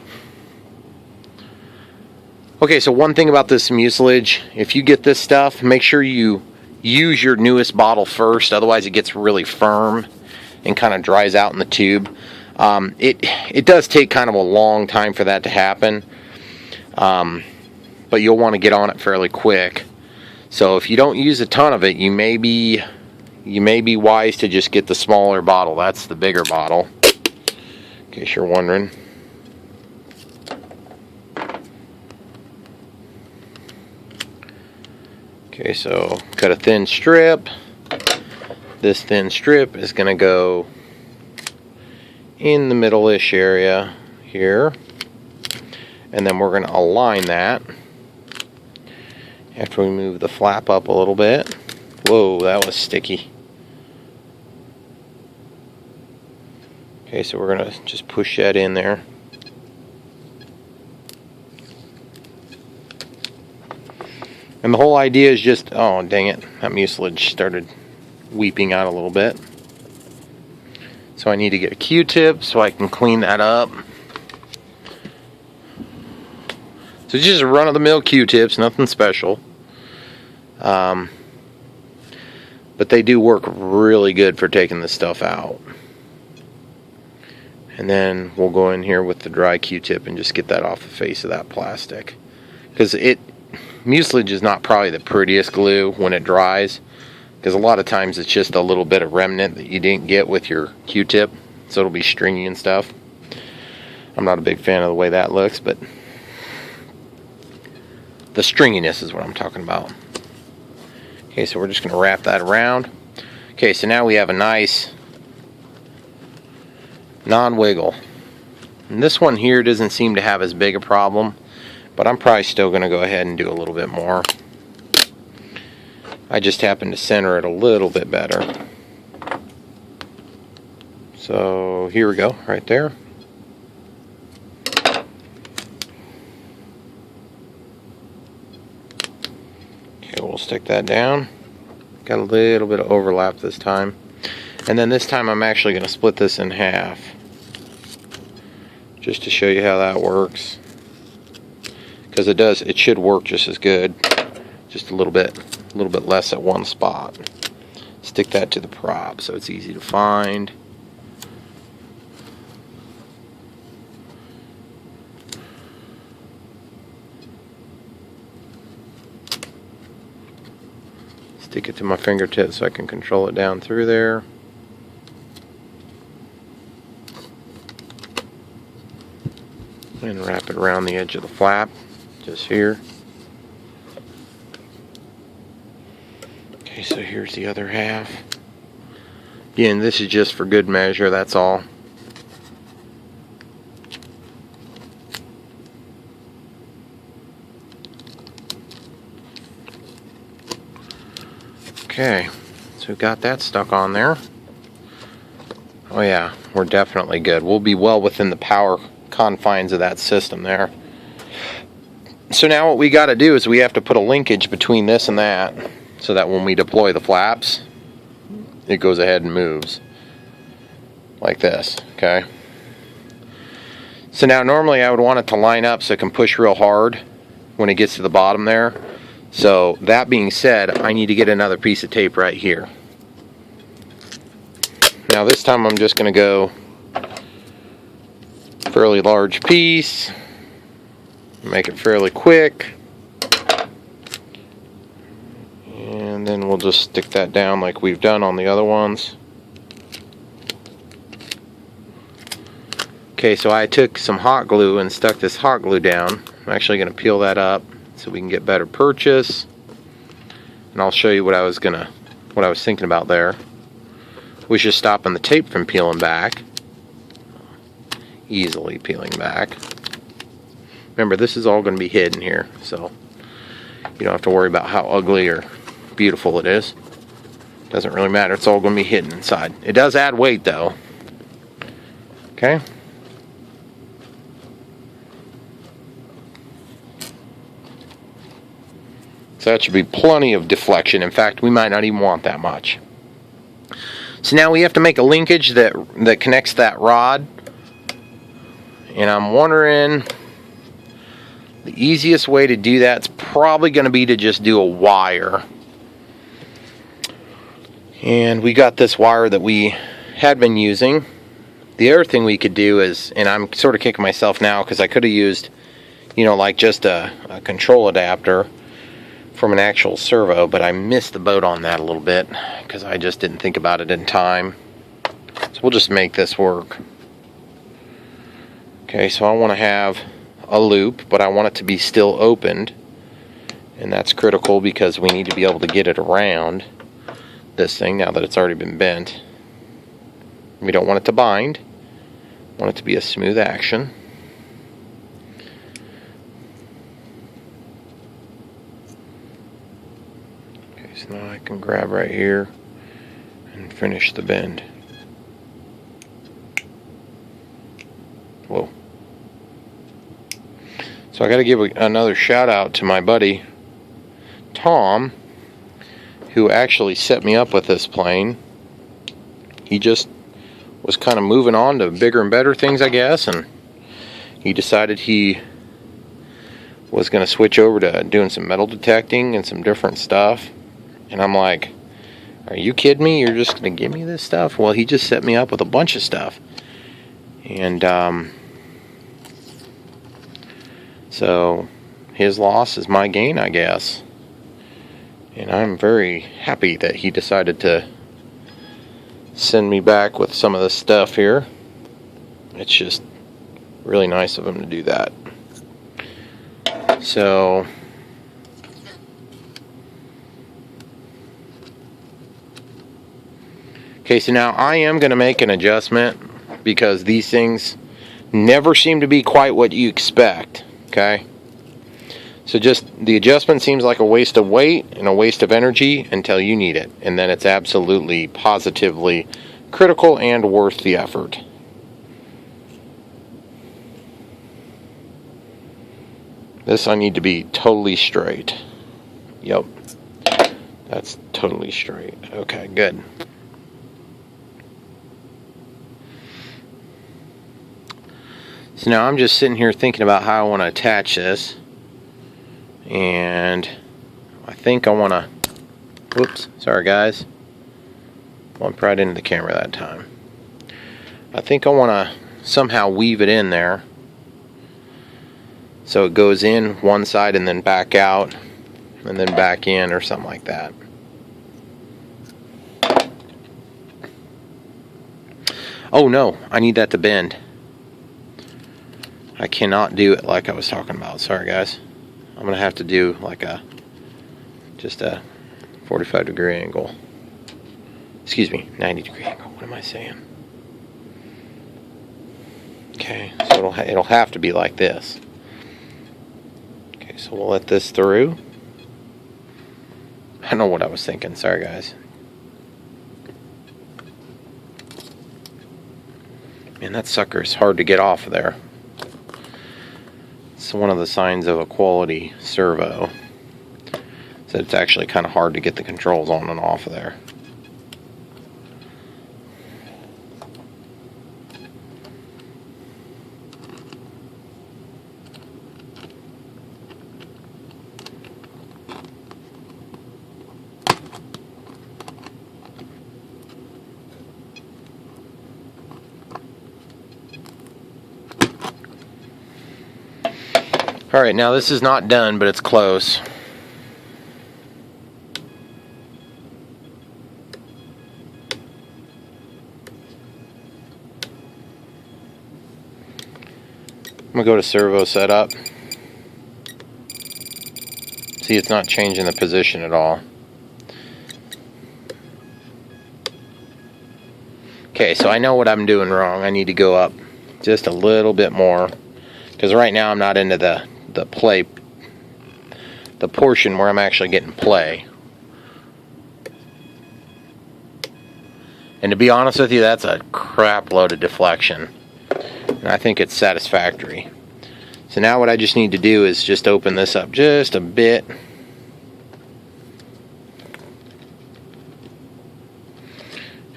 Okay, so one thing about this mucilage, if you get this stuff, make sure you use your newest bottle first. Otherwise it gets really firm and kind of dries out in the tube. It does take kind of a long time for that to happen, but you'll want to get on it fairly quick. So if you don't use a ton of it, you may be wise to just get the smaller bottle. That's the bigger bottle, in case you're wondering. Okay, so cut a thin strip. This thin strip is going to go in the middle-ish area here, and then we're going to align that after we move the flap up a little bit. Whoa, that was sticky. Okay, so we're going to just push that in there. And the whole idea is just, oh dang it, that mucilage started weeping out a little bit. So I need to get a Q-tip so I can clean that up. So just run-of-the-mill Q-tips, nothing special. But they do work really good for taking this stuff out. And then we'll go in here with the dry Q-tip and just get that off the face of that plastic. Because mucilage is not probably the prettiest glue when it dries. Because a lot of times it's just a little bit of remnant that you didn't get with your Q-tip, so it'll be stringy and stuff. I'm not a big fan of the way that looks, but the stringiness is what I'm talking about. Okay, so we're just going to wrap that around. Okay, so now we have a nice non-wiggle. And this one here doesn't seem to have as big a problem, but I'm probably still going to go ahead and do a little bit more. I just happen to center it a little bit better. So here we go, right there. Okay, we'll stick that down. Got a little bit of overlap this time. And then this time I'm actually going to split this in half, just to show you how that works. Because it should work just as good. Just a little bit less at one spot. Stick that to the prop so it's easy to find. Stick it to my fingertips so I can control it down through there. And wrap it around the edge of the flap, just here. Okay, so here's the other half. Again, this is just for good measure, that's all. Okay, so we've got that stuck on there. Oh yeah, we're definitely good. We'll be well within the power confines of that system there. So now what we got to do is we have to put a linkage between this and that, so that when we deploy the flaps, it goes ahead and moves like this. Okay, so now normally I would want it to line up so it can push real hard when it gets to the bottom there. So that being said, I need to get another piece of tape right here. Now this time I'm just going to go fairly large piece, make it fairly quick, and And then we'll just stick that down like we've done on the other ones. Okay, so I took some hot glue and stuck this hot glue down. I'm actually going to peel that up so we can get better purchase. And I'll show you what I was thinking about there. Was just stopping the tape from peeling back. Easily peeling back. Remember, this is all going to be hidden here, so you don't have to worry about how ugly or beautiful it is. Doesn't really matter, it's all going to be hidden inside. It does add weight though. Okay. So that should be plenty of deflection. In fact, we might not even want that much. So now we have to make a linkage that connects that rod. And I'm wondering, the easiest way to do that's probably going to be to just do a wire. And we got this wire that we had been using. The other thing we could do is, and I'm sort of kicking myself now because I could have used, like just a control adapter from an actual servo, but I missed the boat on that a little bit because I just didn't think about it in time. So we'll just make this work. Okay, so I want to have a loop, but I want it to be still opened, and that's critical because we need to be able to get it around this thing now that it's already been bent. We don't want it to bind. We want it to be a smooth action. Okay, so now I can grab right here and finish the bend. Whoa. So I got to give another shout out to my buddy Tom, who actually set me up with this plane. He just was kind of moving on to bigger and better things, I guess, and he decided he was going to switch over to doing some metal detecting and some different stuff. And I'm like, are you kidding me? You're just going to give me this stuff? Well, he just set me up with a bunch of stuff. And so his loss is my gain, I guess. And I'm very happy that he decided to send me back with some of this stuff here. It's just really nice of him to do that. So okay, so now I am going to make an adjustment because these things never seem to be quite what you expect. Okay, so just the adjustment seems like a waste of weight and a waste of energy until you need it, and then it's absolutely positively critical and worth the effort. This I need to be totally straight. Yep, that's totally straight. Okay, good. So now I'm just sitting here thinking about how I want to attach this, and I think I want to, whoops, sorry guys, bumped right into the camera that time. I think I want to somehow weave it in there so it goes in one side and then back out and then back in or something like that. Oh no, I need that to bend. I cannot do it like I was talking about. Sorry guys. I'm going to have to do like just a 45-degree angle. Excuse me, 90-degree angle. What am I saying? Okay, so it'll have to be like this. Okay, so we'll let this through. I don't know what I was thinking. Sorry guys. Man, that sucker is hard to get off of there. It's one of the signs of a quality servo. So it's actually kind of hard to get the controls on and off of there. Alright, now this is not done, but it's close. gonna go to servo setup. See, it's not changing the position at all. Okay, so I know what I'm doing wrong. I need to go up just a little bit more, because right now I'm not into the portion where I'm actually getting play. And to be honest with you, that's a crap load of deflection. And I think it's satisfactory. So now what I just need to do is just open this up just a bit.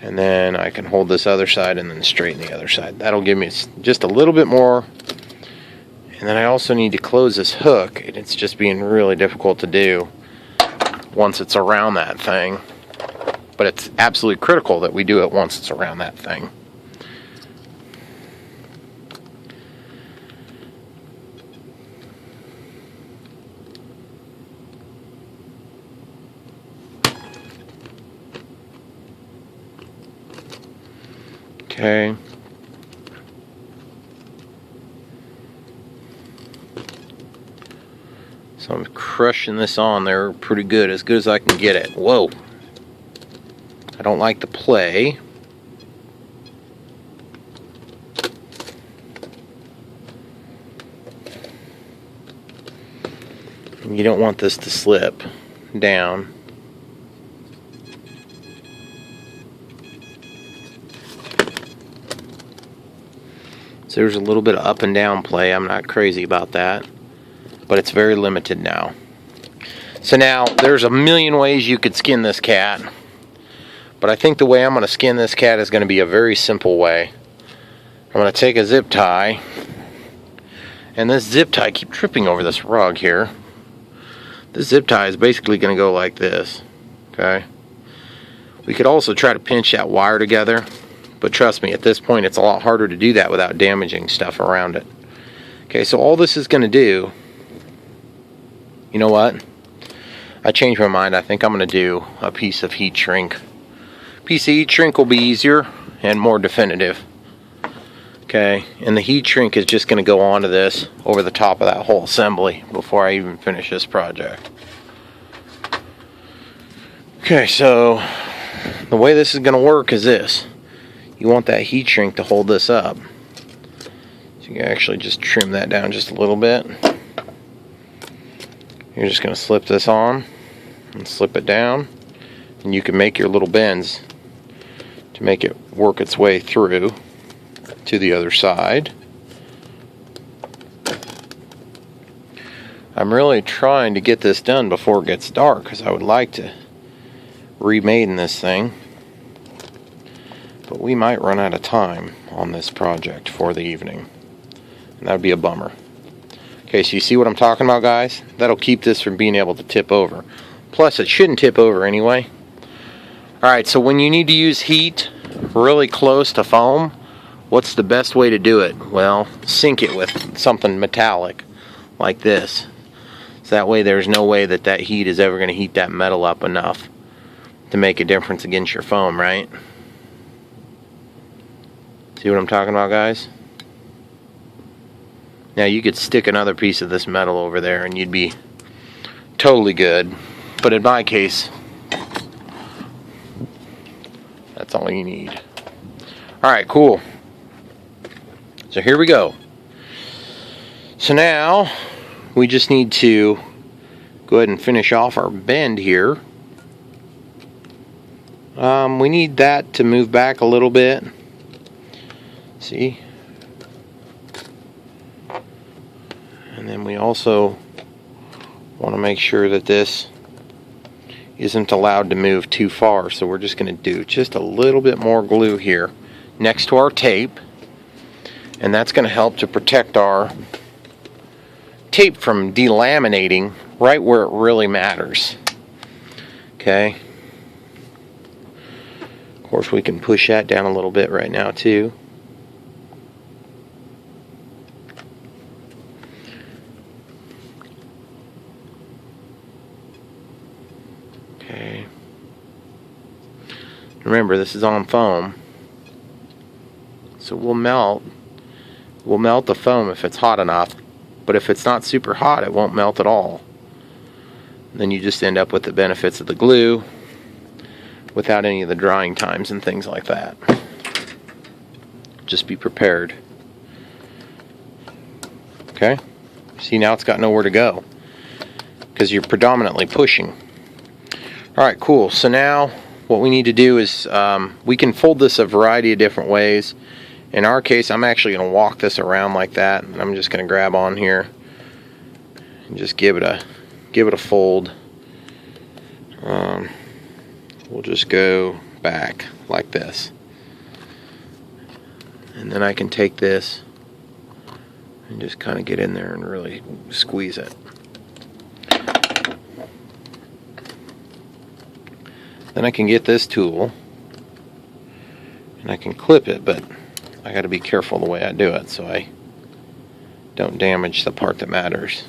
And then I can hold this other side and then straighten the other side. That'll give me just a little bit more. And then I also need to close this hook, and it's just being really difficult to do once it's around that thing. But it's absolutely critical that we do it once it's around that thing. Okay. So I'm crushing this on there pretty good as I can get it. Whoa. I don't like the play. You don't want this to slip down. So there's a little bit of up and down play. I'm not crazy about that, but it's very limited now. So now there's a million ways you could skin this cat, but I think the way I'm going to skin this cat is going to be a very simple way. I'm going to take a zip tie, and this zip tie, keep tripping over this rug here. This zip tie is basically going to go like this, okay? We could also try to pinch that wire together, but trust me, at this point it's a lot harder to do that without damaging stuff around it. Okay, so all this is going to do, you know what? I changed my mind. I think I'm going to do a piece of heat shrink. Piece of heat shrink will be easier and more definitive. Okay, and the heat shrink is just going to go onto this over the top of that whole assembly before I even finish this project. Okay, so the way this is going to work is this. You want that heat shrink to hold this up. So you can actually just trim that down just a little bit. You're just going to slip this on and slip it down, and you can make your little bends to make it work its way through to the other side. I'm really trying to get this done before it gets dark, because I would like to remade this thing, but we might run out of time on this project for the evening, and that would be a bummer. Okay, so you see what I'm talking about, guys? That'll keep this from being able to tip over. Plus, it shouldn't tip over anyway. Alright, so when you need to use heat really close to foam, what's the best way to do it? Well, sink it with something metallic like this. So that way there's no way that that heat is ever going to heat that metal up enough to make a difference against your foam, right? See what I'm talking about, guys? Now you could stick another piece of this metal over there and you'd be totally good. But in my case, that's all you need. Alright, cool. So here we go. So now we just need to go ahead and finish off our bend here. We need that to move back a little bit. See? And then we also want to make sure that this isn't allowed to move too far, so we're just going to do just a little bit more glue here next to our tape, and that's going to help to protect our tape from delaminating right where it really matters. Okay, of course we can push that down a little bit right now too. Okay. Remember, this is on foam, so we'll melt will melt the foam if it's hot enough, but if it's not super hot, it won't melt at all. Then you just end up with the benefits of the glue without any of the drying times and things like that. Just be prepared. Okay? See, now it's got nowhere to go because you're predominantly pushing. Alright, cool. So now what we need to do is we can fold this a variety of different ways. In our case, I'm actually going to walk this around like that, and I'm just going to grab on here and just give it a fold. We'll just go back like this, and then I can take this and just kind of get in there and really squeeze it. Then I can get this tool and I can clip it, but I got to be careful the way I do it so I don't damage the part that matters.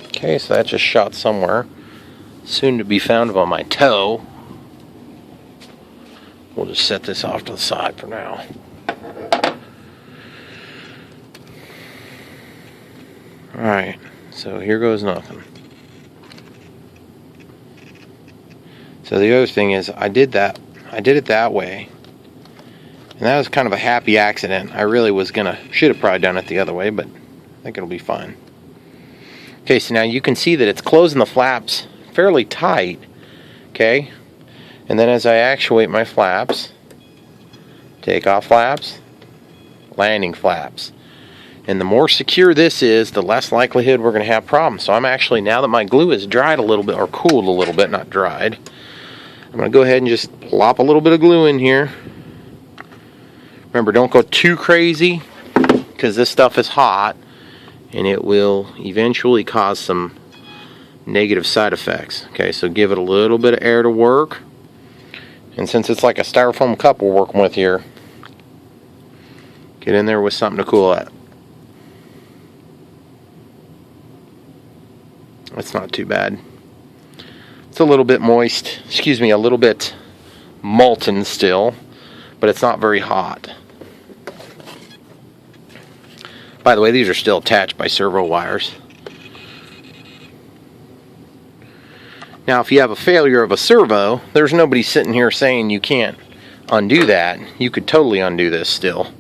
Okay, so that just shot somewhere, soon to be found on my toe. We'll just set this off to the side for now. Alright, so here goes nothing. So the other thing is, I did it that way, and that was kind of a happy accident. I really should have probably done it the other way, but I think it'll be fine. Okay, so now you can see that it's closing the flaps fairly tight, okay? And then as I actuate my flaps, takeoff flaps, landing flaps. And the more secure this is, the less likelihood we're going to have problems. So I'm actually, now that my glue is dried a little bit, or cooled a little bit, not dried, I'm going to go ahead and just plop a little bit of glue in here. Remember, don't go too crazy, because this stuff is hot, and it will eventually cause some negative side effects. Okay, so give it a little bit of air to work. And since it's like a styrofoam cup we're working with here, get in there with something to cool it. That's not too bad. It's a little bit moist, a little bit molten still, but it's not very hot. By the way, these are still attached by servo wires. Now, if you have a failure of a servo, there's nobody sitting here saying you can't undo that. You could totally undo this still.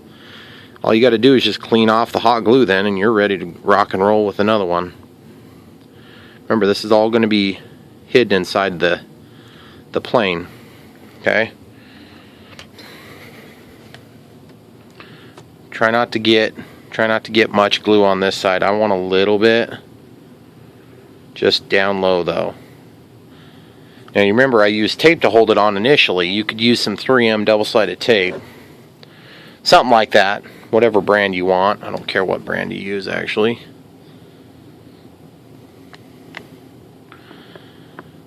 All you got to do is just clean off the hot glue then, and you're ready to rock and roll with another one. Remember, this is all going to be hidden inside the plane. Okay? Try not to get much glue on this side. I want a little bit. Just down low though. Now you remember I used tape to hold it on initially. You could use some 3M double-sided tape. Something like that. Whatever brand you want. I don't care what brand you use actually.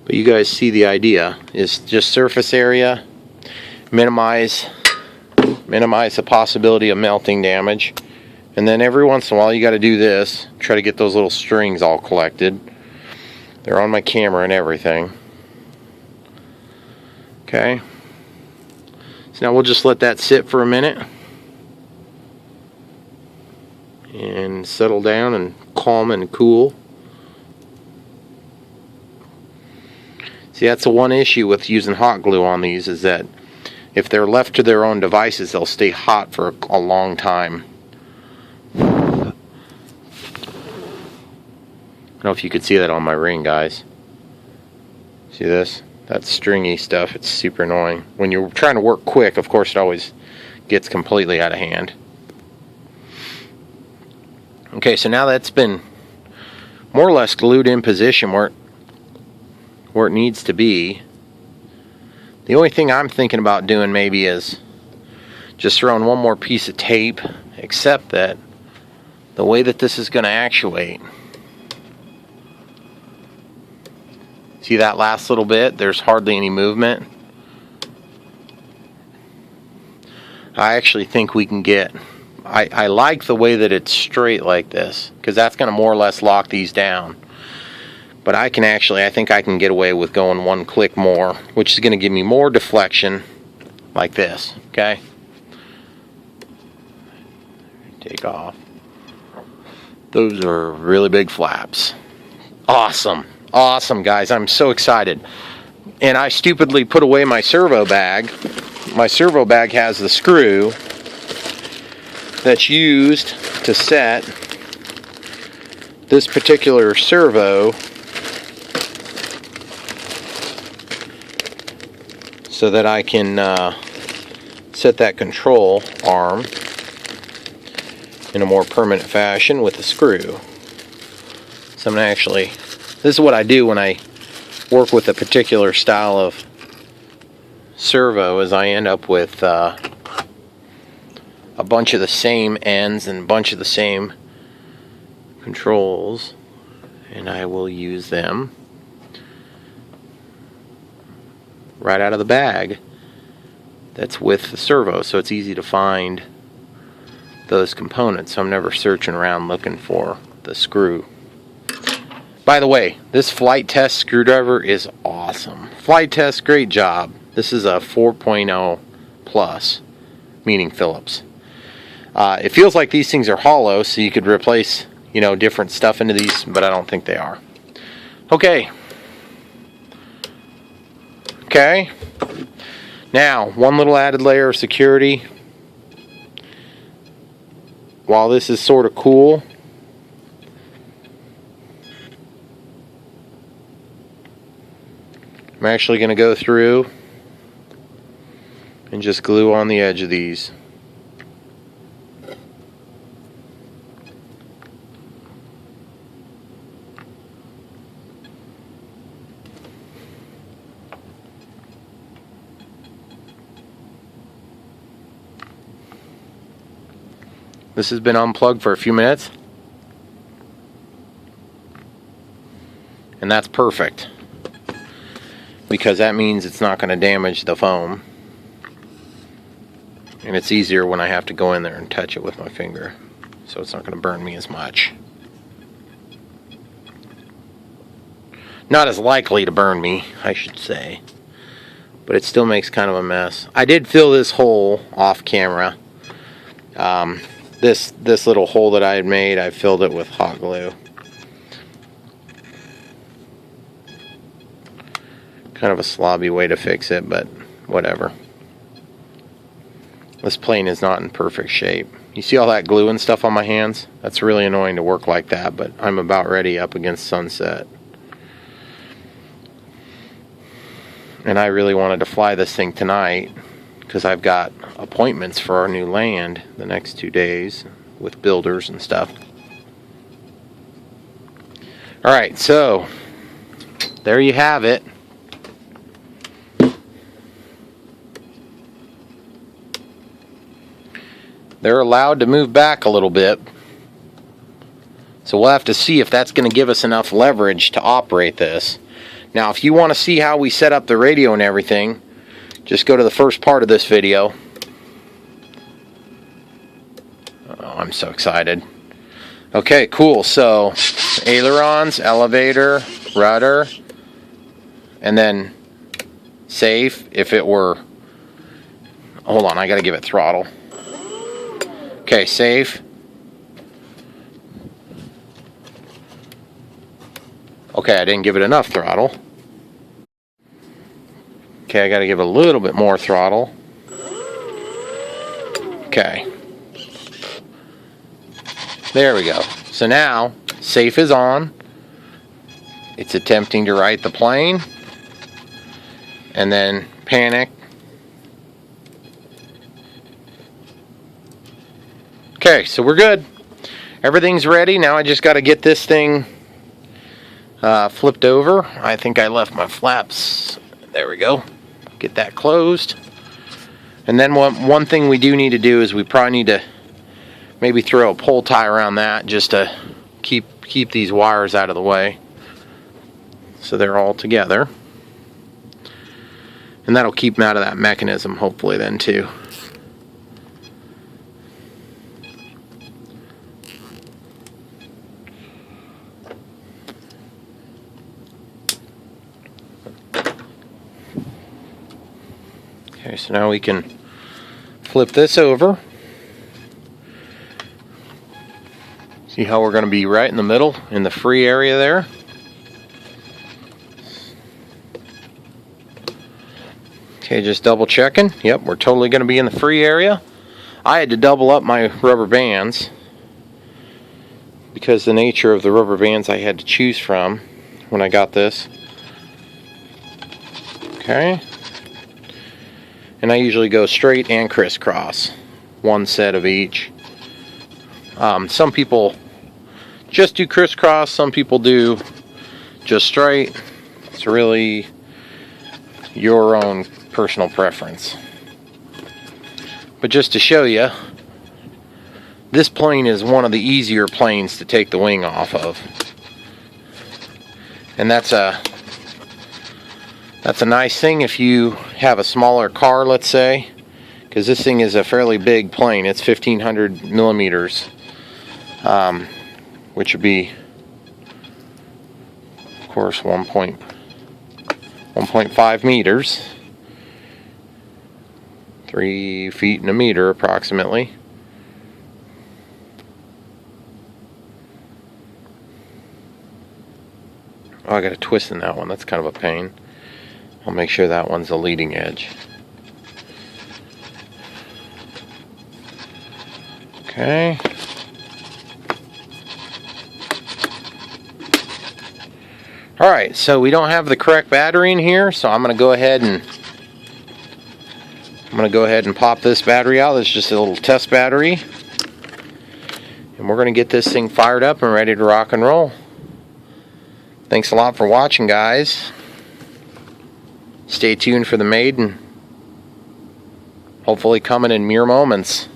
But you guys see the idea. Is just surface area. Minimize the possibility of melting damage. And then every once in a while you got to do this. Try to get those little strings all collected. They're on my camera and everything. Okay. So now we'll just let that sit for a minute. And settle down and calm and cool. See, that's the one issue with using hot glue on these, is that if they're left to their own devices, they'll stay hot for a long time. I don't know if you could see that on my ring, guys. See this? That's stringy stuff. It's super annoying. When you're trying to work quick, of course, it always gets completely out of hand. Okay, so now that's been more or less glued in position where it needs to be. The only thing I'm thinking about doing maybe is just throwing one more piece of tape, except that the way that this is going to actuate, see that last little bit? There's hardly any movement. I actually think we can get, I like the way that it's straight like this, because that's going to more or less lock these down. But I think I can get away with going one click more, which is going to give me more deflection like this, okay? Take off. Those are really big flaps. Awesome. Awesome, guys. I'm so excited. And I stupidly put away my servo bag. My servo bag has the screw that's used to set this particular servo so that I can set that control arm in a more permanent fashion with a screw. So I'm gonna actually, this is what I do when I work with a particular style of servo, is I end up with a bunch of the same ends and a bunch of the same controls, and I will use them right out of the bag that's with the servo, so it's easy to find those components, so I'm never searching around looking for the screw. By the way, this flight test screwdriver is awesome. Flight test, great job. This is a 4.0 plus, meaning Phillips. It feels like these things are hollow, so you could replace, you know, different stuff into these, but I don't think they are. Okay. Okay. Now, one little added layer of security. While this is sort of cool, I'm actually going to go through and just glue on the edge of these. This has been unplugged for a few minutes, and that's perfect, because that means it's not going to damage the foam, and it's easier when I have to go in there and touch it with my finger, so it's not going to burn me as much. Not as likely to burn me, I should say, but it still makes kind of a mess. I did fill this hole off camera. This little hole that I had made, I filled it with hot glue. Kind of a slobby way to fix it, but whatever. This plane is not in perfect shape. You see all that glue and stuff on my hands? That's really annoying to work like that, but I'm about ready up against sunset. And I really wanted to fly this thing tonight, because I've got appointments for our new land the next 2 days with builders and stuff. Alright, so there you have it. They're allowed to move back a little bit, so we'll have to see if that's going to give us enough leverage to operate this. Now, if you want to see how we set up the radio and everything, just go to the first part of this video. Oh, I'm so excited. Okay, cool. So, ailerons, elevator, rudder, and then safe if it were... Hold on, I gotta give it throttle. Okay, safe. Okay, I didn't give it enough throttle. Okay, I gotta give it a little bit more throttle. Okay. There we go. So now, safe is on. It's attempting to right the plane. And then panic. Okay, so we're good. Everything's ready. Now I just got to get this thing flipped over. I think I left my flaps. There we go. Get that closed. And then one thing we do need to do is we probably need to maybe throw a pole tie around that just to keep these wires out of the way, so they're all together. And that'll keep them out of that mechanism, hopefully, then too. Okay, so now we can flip this over. See how we're going to be right in the middle, in the free area there. Okay, just double checking. Yep, we're totally going to be in the free area. I had to double up my rubber bands because the nature of the rubber bands I had to choose from when I got this. Okay. And I usually go straight and crisscross. One set of each. Some people just do crisscross, some people do just straight. It's really your own personal preference. But just to show you, this plane is one of the easier planes to take the wing off of. And that's a nice thing if you have a smaller car, let's say, because this thing is a fairly big plane. It's 1500 millimeters, which would be, of course, 1.5 meters, 3 feet in a meter approximately. Oh, I got a twist in that one. That's kind of a pain. I'll make sure that one's the leading edge. Okay. Alright, so we don't have the correct battery in here, so I'm going to go ahead and pop this battery out. This is just a little test battery. And we're going to get this thing fired up and ready to rock and roll. Thanks a lot for watching, guys. Stay tuned for the maiden. Hopefully coming in mere moments.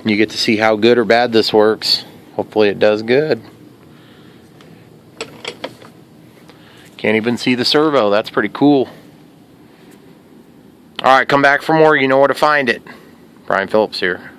You get to see how good or bad this works. Hopefully it does good. Can't even see the servo. That's pretty cool. Alright, come back for more. You know where to find it. Brian Phillips here.